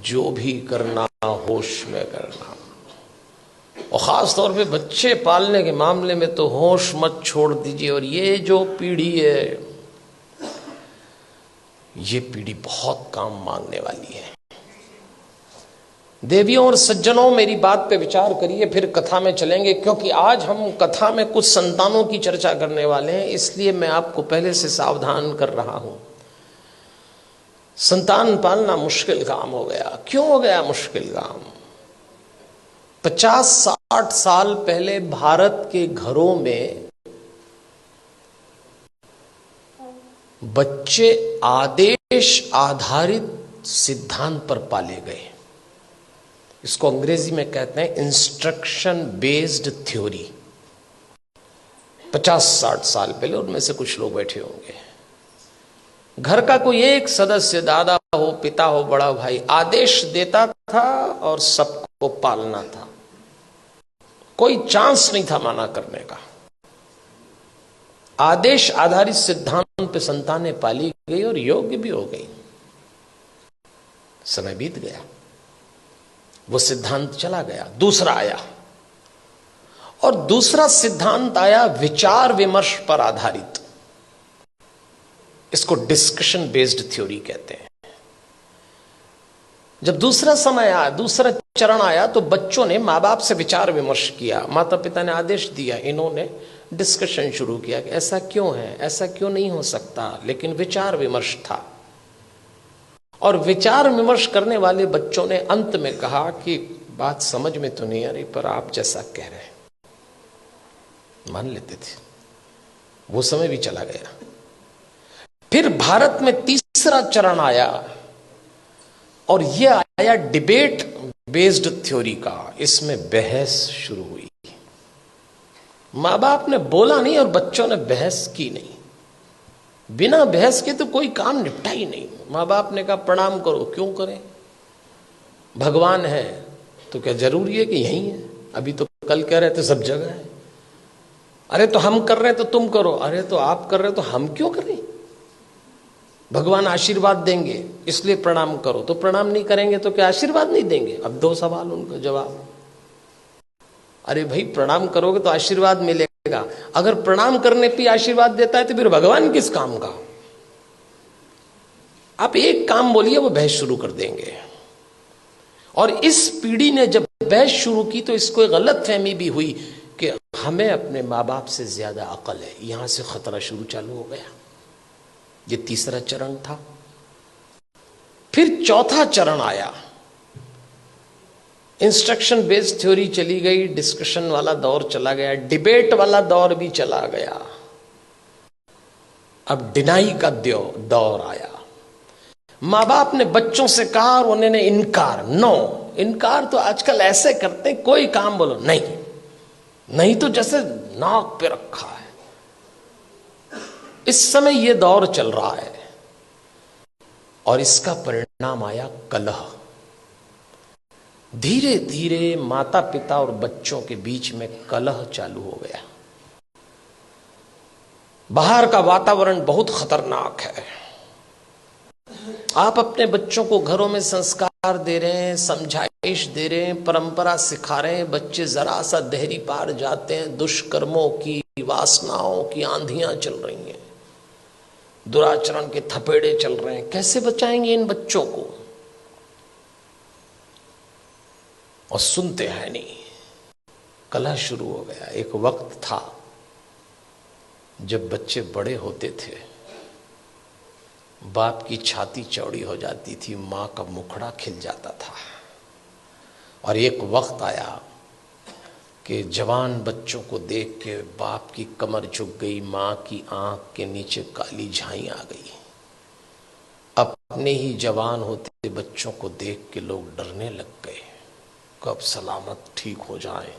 जो भी करना होश में करना, और ख़ास तौर पे बच्चे पालने के मामले में तो होश मत छोड़ दीजिए। और ये जो पीढ़ी है, ये पीढ़ी बहुत काम मांगने वाली है। देवियों और सज्जनों, मेरी बात पे विचार करिए, फिर कथा में चलेंगे, क्योंकि आज हम कथा में कुछ संतानों की चर्चा करने वाले हैं, इसलिए मैं आपको पहले से सावधान कर रहा हूं। संतान पालना मुश्किल काम हो गया। क्यों हो गया मुश्किल काम? 50-60 साल पहले भारत के घरों में बच्चे आदेश आधारित सिद्धांत पर पाले गए। इसको अंग्रेजी में कहते हैं इंस्ट्रक्शन बेस्ड थ्योरी। 50-60 साल पहले, उनमें से कुछ लोग बैठे होंगे, घर का कोई एक सदस्य, दादा हो, पिता हो, बड़ा भाई, आदेश देता था और सबको पालना था। कोई चांस नहीं था माना करने का। आदेश आधारित सिद्धांत पे संतानें पाली गई और योग्य भी हो गई। समय बीत गया, वो सिद्धांत चला गया, दूसरा आया, और दूसरा सिद्धांत आया विचार विमर्श पर आधारित। इसको डिस्कशन बेस्ड थ्योरी कहते हैं। जब दूसरा समय आया, दूसरा चरण आया, तो बच्चों ने माँ बाप से विचार विमर्श किया, माता पिता ने आदेश दिया, इन्होंने डिस्कशन शुरू किया कि ऐसा क्यों है, ऐसा क्यों नहीं हो सकता, लेकिन विचार विमर्श था। और विचार विमर्श करने वाले बच्चों ने अंत में कहा कि बात समझ में तो नहीं आ रही, पर आप जैसा कह रहे हैं मान लेते थे। वो समय भी चला गया। फिर भारत में तीसरा चरण आया, और यह आया डिबेट बेस्ड थ्योरी का। इसमें बहस शुरू हुई। माँ बाप ने बोला नहीं और बच्चों ने बहस की नहीं। बिना बहस के तो कोई काम निपटा ही नहीं। माँ बाप ने कहा प्रणाम करो, क्यों करें? भगवान है तो क्या जरूरी है कि यही है? अभी तो कल कह रहे थे सब जगह है। अरे तो हम कर रहे हैं तो तुम करो, अरे तो आप कर रहे हो तो हम क्यों करें? भगवान आशीर्वाद देंगे इसलिए प्रणाम करो, तो प्रणाम नहीं करेंगे तो क्या आशीर्वाद नहीं देंगे? अब 2 सवाल उनका जवाब। अरे भाई, प्रणाम करोगे तो आशीर्वाद मिलेगा। अगर प्रणाम करने पे आशीर्वाद देता है तो फिर भगवान किस काम का? आप एक काम बोलिए, वो बहस शुरू कर देंगे। और इस पीढ़ी ने जब बहस शुरू की तो इसको एक गलत फहमी भी हुई कि हमें अपने माँ बाप से ज्यादा अकल है। यहां से खतरा शुरू चालू हो गया। ये तीसरा चरण था। फिर चौथा चरण आया। इंस्ट्रक्शन बेस्ड थ्योरी चली गई, डिस्कशन वाला दौर चला गया, डिबेट वाला दौर भी चला गया। अब डिनाई का दौर आया। माँ बाप ने बच्चों से कहा और उन्होंने इनकार। नो, इनकार तो आजकल ऐसे करते हैं, कोई काम बोलो नहीं, नहीं तो जैसे नाक पे रखा है। इस समय यह दौर चल रहा है और इसका परिणाम आया कलह। धीरे धीरे माता पिता और बच्चों के बीच में कलह चालू हो गया। बाहर का वातावरण बहुत खतरनाक है। आप अपने बच्चों को घरों में संस्कार दे रहे हैं, समझाइश दे रहे हैं, परंपरा सिखा रहे हैं, बच्चे जरा सा देहरी पार जाते हैं, दुष्कर्मों की, वासनाओं की आंधियां चल रही हैं, दुराचरण के थपेड़े चल रहे हैं। कैसे बचाएंगे इन बच्चों को? और सुनते हैं नहीं। कलह शुरू हो गया। एक वक्त था जब बच्चे बड़े होते थे, बाप की छाती चौड़ी हो जाती थी, मां का मुखड़ा खिल जाता था। और एक वक्त आया कि जवान बच्चों को देख के बाप की कमर झुक गई, मां की आंख के नीचे काली झाई आ गई। अपने ही जवान होते बच्चों को देख के लोग डरने लग गए, कब सलामत ठीक हो जाए।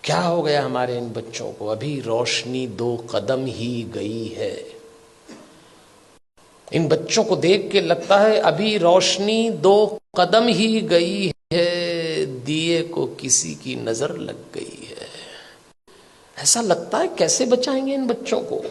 क्या हो गया हमारे इन बच्चों को? अभी रोशनी 2 कदम ही गई है। इन बच्चों को देख के लगता है अभी रोशनी 2 कदम ही गई है, दिए को किसी की नजर लग गई है। ऐसा लगता है। कैसे बचाएंगे इन बच्चों को?